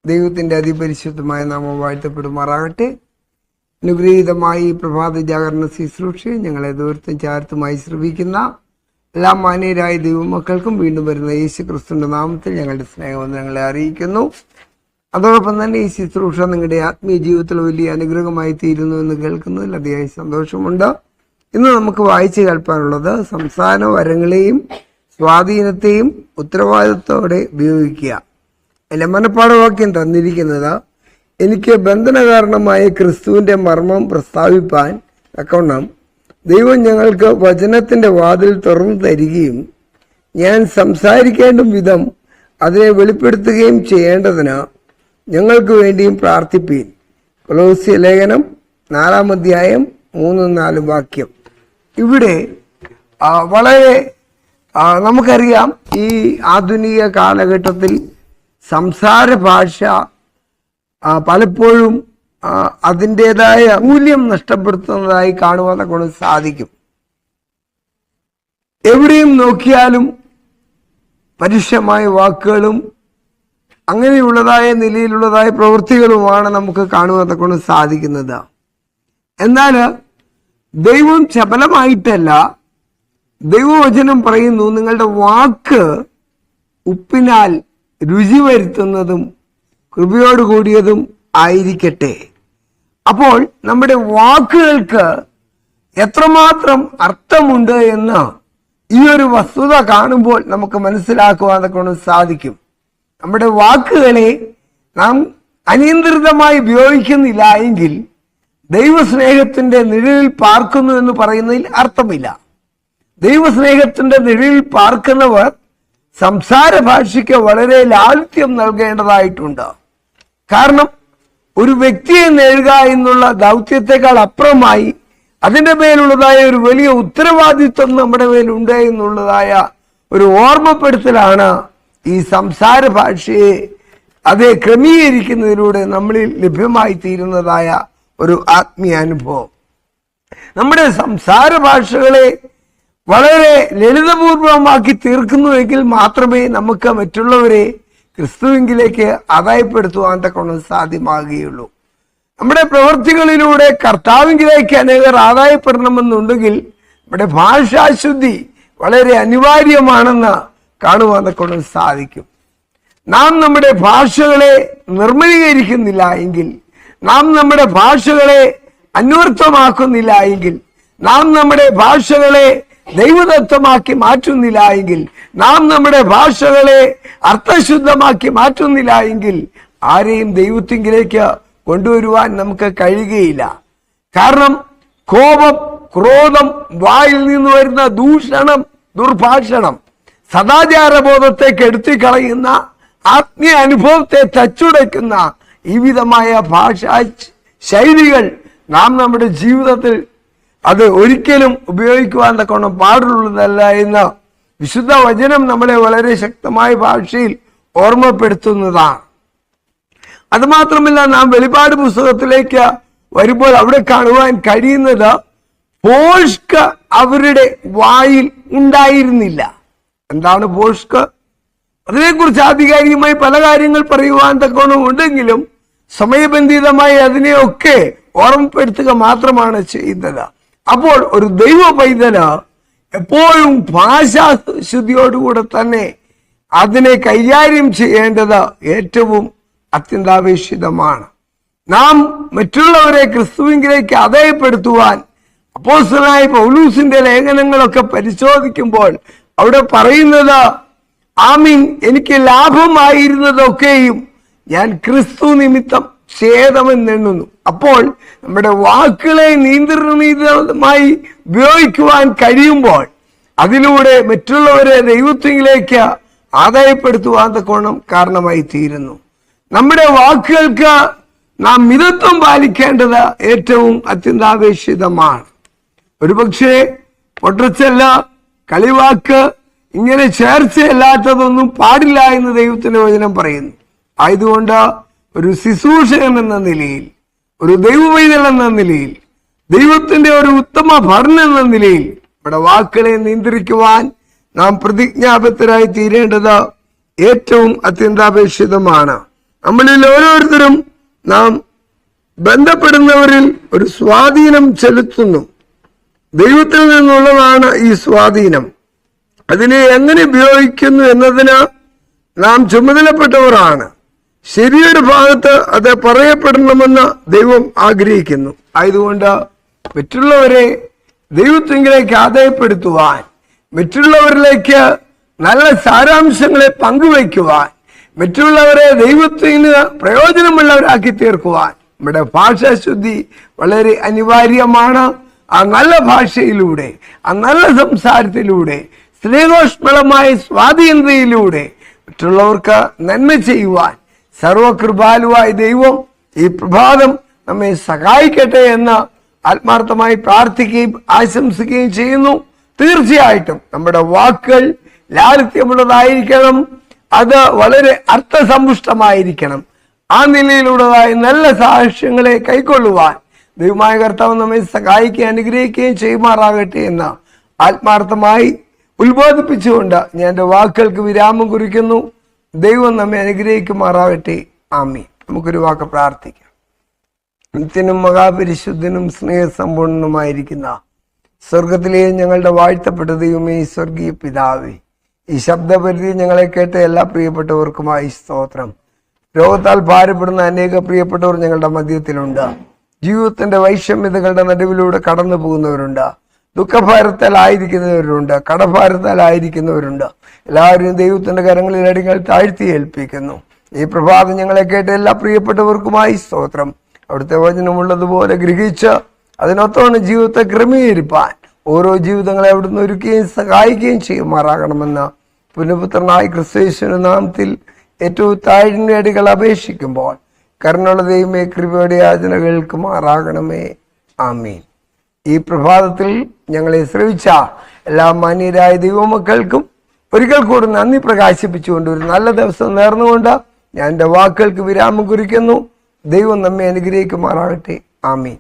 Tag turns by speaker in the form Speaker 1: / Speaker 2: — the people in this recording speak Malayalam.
Speaker 1: ദൈവത്തിൻ്റെ അതിപരിശുദ്ധമായ നാമം വാഴ്ത്തപ്പെടുമാറാകട്ടെ. അനുഗ്രഹീതമായി പ്രഭാത ജാഗരണ ശുശ്രൂഷയെ ഞങ്ങളെ ദൂരത്തും ചാരത്തുമായി ശ്രമിക്കുന്ന എല്ലാ മാന്യരായ ദൈവമക്കൾക്കും വീണ്ടും വരുന്ന യേശു ക്രിസ്തുവിന്റെ നാമത്തിൽ ഞങ്ങളുടെ സ്നേഹവന്ദനങ്ങളെ അറിയിക്കുന്നു. അതോടൊപ്പം തന്നെ ഈ ശുശ്രൂഷ നിങ്ങളുടെ ആത്മീയ ജീവിതത്തിൽ വലിയ അനുഗ്രഹമായി തീരുന്നു എന്ന് കേൾക്കുന്നതിൽ അതിയായ സന്തോഷമുണ്ട്. ഇന്ന് നമുക്ക് വായിച്ചു കേൾപ്പാനുള്ളത് സംസാര വരങ്ങളെയും സ്വാധീനത്തെയും ഉത്തരവാദിത്വത്തോടെ ഉപയോഗിക്കുക. അതിൻ്റെ മനപ്പാഠവാക്യം തന്നിരിക്കുന്നത്, എനിക്ക് ബന്ധനകാരണമായ ക്രിസ്തുവിൻ്റെ മർമ്മം പ്രസ്താവിപ്പാൻ തക്കവണ്ണം ദൈവം ഞങ്ങൾക്ക് വചനത്തിൻ്റെ വാതിൽ തുറന്നു തരികയും ഞാൻ സംസാരിക്കേണ്ട വിധം അതിനെ വെളിപ്പെടുത്തുകയും ചെയ്യേണ്ടതിന് ഞങ്ങൾക്ക് വേണ്ടിയും പ്രാർത്ഥിപ്പീൻ. കൊലോസ്യ ലേഖനം 4-ാം അധ്യായം 3-4 വാക്യം. ഇവിടെ വളരെ നമുക്കറിയാം, ഈ ആധുനിക കാലഘട്ടത്തിൽ സംസാര ഭാഷ പലപ്പോഴും അതിൻ്റെതായ മൂല്യം നഷ്ടപ്പെടുത്തുന്നതായി കാണുവാനൊക്കെ കൊണ്ട് സാധിക്കും. എവിടെയും നോക്കിയാലും പരുഷമായ വാക്കുകളും അങ്ങനെയുള്ളതായ നിലയിലുള്ളതായ പ്രവൃത്തികളുമാണ് നമുക്ക് കാണുവാനൊക്കെ കൊണ്ട് സാധിക്കുന്നത്. എന്നാൽ ദൈവം ചപലമായിട്ടല്ല, ദൈവവചനം പറയുന്നു, നിങ്ങളുടെ വാക്ക് ഉപ്പിനാൽ രുചി വരുത്തുന്നതും കൃപയോടുകൂടിയതും ആയിരിക്കട്ടെ. അപ്പോൾ നമ്മുടെ വാക്കുകൾക്ക് എത്രമാത്രം അർത്ഥമുണ്ട് എന്ന് ഈ ഒരു വസ്തുത കാണുമ്പോൾ നമുക്ക് മനസ്സിലാക്കുവാനൊക്കെ സാധിക്കും. നമ്മുടെ വാക്കുകളെ നാം അനിയന്ത്രിതമായി ഉപയോഗിക്കുന്നില്ല എങ്കിൽ ദൈവസ്നേഹത്തിന്റെ നിഴലിൽ പാർക്കുന്നു എന്ന് പറയുന്നതിൽ അർത്ഥമില്ല. ദൈവസ്നേഹത്തിന്റെ നിഴലിൽ പാർക്കുന്നവർ സംസാര ഭാഷയ്ക്ക് വളരെ ലാളിത്യം നൽകേണ്ടതായിട്ടുണ്ട്. കാരണം ഒരു വ്യക്തിയെ നേടുക എന്നുള്ള ദൗത്യത്തെക്കാൾ അപ്പുറമായി അതിൻ്റെ മേലുള്ളതായ ഒരു വലിയ ഉത്തരവാദിത്വം നമ്മുടെ മേലുണ്ട് എന്നുള്ളതായ ഒരു ഓർമ്മപ്പെടുത്തലാണ് ഈ സംസാര ഭാഷയെ അത് ക്രമീകരിക്കുന്നതിലൂടെ നമ്മളിൽ ലഭ്യമായി തീരുന്നതായ ഒരു ആത്മീയ അനുഭവം. നമ്മുടെ സംസാര ഭാഷകളെ വളരെ ലളിതപൂർവമാക്കി തീർക്കുന്നുവെങ്കിൽ മാത്രമേ നമുക്ക് മറ്റുള്ളവരെ ക്രിസ്തുവിലേക്ക് ആദായപ്പെടുത്തുവാൻ തക്കൊണ്ട് സാധ്യമാകുകയുള്ളൂ. നമ്മുടെ പ്രവൃത്തികളിലൂടെ കർത്താവിലേക്ക് അനേകർ ആദായപ്പെടണമെന്നുണ്ടെങ്കിൽ നമ്മുടെ ഭാഷാശുദ്ധി വളരെ അനിവാര്യമാണെന്ന് കാണുവാൻ തക്കൊണ്ട് സാധിക്കും. നാം നമ്മുടെ ഭാഷകളെ നിർമ്മലീകരിക്കുന്നില്ല എങ്കിൽ, നാം നമ്മുടെ ഭാഷകളെ അന്വർത്ഥമാക്കുന്നില്ല എങ്കിൽ, നാം നമ്മുടെ ഭാഷകളെ ദൈവദത്തമാക്കി മാറ്റുന്നില്ല എങ്കിൽ, നാം നമ്മുടെ ഭാഷകളെ അർത്ഥശുദ്ധമാക്കി മാറ്റുന്നില്ല എങ്കിൽ ആരെയും ദൈവത്തിങ്കിലേക്ക് കൊണ്ടുവരുവാൻ നമുക്ക് കഴിയുകയില്ല. കാരണം കോപം, ക്രോധം, വായിൽ നിന്ന് വരുന്ന ദൂഷണം, ദുർഭാഷണം, സദാചാരബോധത്തെ കെടുത്തിക്കളയുന്ന ആത്മീയ അനുഭവത്തെ തച്ചുടയ്ക്കുന്ന ഈ വിധമായ ഭാഷാ ശൈലികൾ നാം നമ്മുടെ ജീവിതത്തിൽ അത് ഒരിക്കലും ഉപയോഗിക്കുവാൻ തക്കോണം പാടുള്ളതല്ല എന്ന് വിശുദ്ധ വചനം നമ്മളെ വളരെ ശക്തമായ ഭാഷയിൽ ഓർമ്മപ്പെടുത്തുന്നതാണ്. അതുമാത്രമല്ല, നാം വെളിപാട് പുസ്തകത്തിലേക്ക് വരുമ്പോൾ അവിടെ കാണുവാൻ കഴിയുന്നത്, ഭോഷ്ക് അവരുടെ വായിൽ ഉണ്ടായിരുന്നില്ല. എന്താണ് ഭോഷ്ക്? അതിനെക്കുറിച്ച് ആധികാരികമായി പല കാര്യങ്ങൾ പറയുവാൻ തക്കോണം ഉണ്ടെങ്കിലും സമയബന്ധിതമായി അതിനെയൊക്കെ ഓർമ്മപ്പെടുത്തുക മാത്രമാണ് ചെയ്യുന്നത്. അപ്പോൾ ഒരു ദൈവ പൈതല് എപ്പോഴും ഭാഷാശുദ്ധിയോടുകൂടെ തന്നെ അതിനെ കൈകാര്യം ചെയ്യേണ്ടത് ഏറ്റവും അത്യന്താപേക്ഷിതമാണ്. നാം മറ്റുള്ളവരെ ക്രിസ്തുവിലേക്ക് ആദായപ്പെടുത്തുവാൻ അപ്പോസ്തലനായ പൗലൂസിന്റെ ലേഖനങ്ങളൊക്കെ പരിശോധിക്കുമ്പോൾ അവിടെ പറയുന്നത്, ആമീൻ, എനിക്ക് ലാഭമായിരുന്നതൊക്കെയും ഞാൻ ക്രിസ്തു നിമിത്തം ഛേദമെന്നെണ്ണുന്നു. അപ്പോൾ നമ്മുടെ വാക്കുകളെ നിയന്ത്രണീതമായി ഉപയോഗിക്കുവാൻ കഴിയുമ്പോൾ അതിലൂടെ മറ്റുള്ളവരെ ദൈവത്തിലേക്ക് ആദായപ്പെടുത്തുവാൻ തക്കോണം കാരണമായി തീരുന്നു. നമ്മുടെ വാക്കുകൾക്ക് നാം മിതത്വം പാലിക്കേണ്ടത് ഏറ്റവും അത്യന്താപേക്ഷിതമാണ്. ഒരുപക്ഷെ പൊട്ടച്ചല്ല, കളിവാക്ക്, ഇങ്ങനെ ചേർച്ചയല്ലാത്തതൊന്നും പാടില്ല എന്ന് ദൈവത്തിന്റെ വചനം പറയുന്നു. ആയതുകൊണ്ട് ഒരു ശുശ്രൂഷകൻ എന്ന നിലയിൽ, ഒരു ദൈവവൈദ്യൻ എന്ന നിലയിൽ, ദൈവത്തിന്റെ ഒരു ഉത്തമ ഭടൻ എന്ന നിലയിൽ നമ്മുടെ വാക്കുകളെ നിയന്ത്രിക്കുവാൻ നാം പ്രതിജ്ഞാബദ്ധരായി തീരേണ്ടത് ഏറ്റവും അത്യന്താപേക്ഷിതമാണ്. നമ്മളിൽ ഓരോരുത്തരും നാം ബന്ധപ്പെടുന്നവരിൽ ഒരു സ്വാധീനം ചെലുത്തുന്നു. ദൈവത്തിൽ നിന്നുള്ളതാണ് ഈ സ്വാധീനം. അതിനെ എങ്ങനെ ഉപയോഗിക്കുന്നു എന്നതിന് നാം ചുമതലപ്പെട്ടവരാണ്. ശരിയുടെ ഭാഗത്ത് അത് പറയപ്പെടണമെന്ന് ദൈവം ആഗ്രഹിക്കുന്നു. ആയതുകൊണ്ട് മറ്റുള്ളവരെ ദൈവത്തിലേക്ക് ആദായപ്പെടുത്തുവാൻ, മറ്റുള്ളവരിലേക്ക് നല്ല സാരാംശങ്ങളെ പങ്കുവയ്ക്കുവാൻ, മറ്റുള്ളവരെ ദൈവത്തിന് പ്രയോജനമുള്ളവരാക്കി തീർക്കുവാൻ നമ്മുടെ ഭാഷാശുദ്ധി വളരെ അനിവാര്യമാണ്. ആ നല്ല ഭാഷയിലൂടെ, ആ നല്ല സംസാരത്തിലൂടെ, സ്നേഹോഷ്മളമായ സ്വാധീനതയിലൂടെ മറ്റുള്ളവർക്ക് നന്മ ചെയ്യുവാൻ സർവകൃപാലുവായ ദൈവം ഈ പ്രഭാതം നമ്മെ സഹായിക്കട്ടെ എന്ന് ആത്മാർത്ഥമായി പ്രാർത്ഥിക്കുകയും ആശംസിക്കുകയും ചെയ്യുന്നു. തീർച്ചയായിട്ടും നമ്മുടെ വാക്കുകൾ ലാളിത്യമുള്ളതായിരിക്കണം. അത് വളരെ അർത്ഥസമ്പുഷ്ടമായിരിക്കണം. ആ നിലയിലുള്ളതായ നല്ല സാക്ഷ്യങ്ങളെ കൈക്കൊള്ളുവാൻ ദൈവമായ കർത്താവ് നമ്മെ സഹായിക്കുകയും അനുഗ്രഹിക്കുകയും ചെയ്യുമാറാകട്ടെ എന്ന് ആത്മാർത്ഥമായി ഉത്ബോധിപ്പിച്ചുകൊണ്ട് ഞാൻ എൻ്റെ വാക്കുകൾക്ക് വിരാമം കുറിക്കുന്നു. ദൈവം നമ്മെ അനുഗ്രഹിക്കുമാറാകട്ടെ. ആമീൻ. നമുക്കൊരു വാക്ക് പ്രാർത്ഥിക്കാം. നിത്യനും മഹാപരിശുദ്ധനും സ്നേഹസമ്പൂർണനുമായിരിക്കുന്ന സ്വർഗത്തിലെ ഞങ്ങളുടെ വാഴ്ത്തപ്പെട്ട ദൈവമേ, സ്വർഗീയ പിതാവേ, ഈ ശബ്ദപരിധി ഞങ്ങളെ കേട്ട എല്ലാ പ്രിയപ്പെട്ടവർക്കുമായി സ്തോത്രം. രോഗത്താൽ ഭാരപ്പെടുന്ന അനേക പ്രിയപ്പെട്ടവർ ഞങ്ങളുടെ മധ്യത്തിലുണ്ട്. ജീവിതത്തിന്റെ വൈഷമ്യതകളുടെ നടുവിലൂടെ കടന്നു പോകുന്നവരുണ്ട്. ദുഃഖഭാരത്താലായിരിക്കുന്നവരുണ്ട്, കടഭാരത്താലായിരിക്കുന്നവരുണ്ട്. എല്ലാവരും ദൈവത്തിന്റെ കരങ്ങളിൽ അടികൾ താഴ്ത്തി ഏൽപ്പിക്കുന്നു. ഈ പ്രഭാതം ഞങ്ങളെ കേട്ട എല്ലാ പ്രിയപ്പെട്ടവർക്കുമായി സ്തോത്രം. അവിടുത്തെ വചനമുള്ളതുപോലെ ഗ്രഹിച്ച് അതിനൊത്തോണം ജീവിതത്തെ ക്രമീകരിപ്പാൻ ഓരോ ജീവിതങ്ങളെ അവിടുന്ന് ഒരുക്കുകയും സഹായിക്കുകയും ചെയ്യുമാറാകണമെന്ന് പുനഃപുത്രനായ ക്രിസ്തുയേശുവിന്റെ നാമത്തിൽ ഏറ്റവും താഴ്ന്ന അടികൾ അപേക്ഷിക്കുമ്പോൾ കരുണയുള്ള ദൈവമേ, കൃപയുടെ യാചന കേൾക്കുമാറാകണമേ. ആമീൻ. ഈ പ്രഭാതത്തിൽ ഞങ്ങളെ ശ്രവിച്ച എല്ലാ മാന്യരായ ദൈവമക്കൾക്കും ഒരിക്കൽ കൂടി നന്ദി പ്രകാശിപ്പിച്ചുകൊണ്ട് ഒരു നല്ല ദിവസം നേർന്നുകൊണ്ട് ഞാൻ എൻ്റെ വാക്കുകൾക്ക് വിരാമം കുറിക്കുന്നു. ദൈവം നമ്മെ അനുഗ്രഹിക്കുമാറാകട്ടെ. ആമീൻ.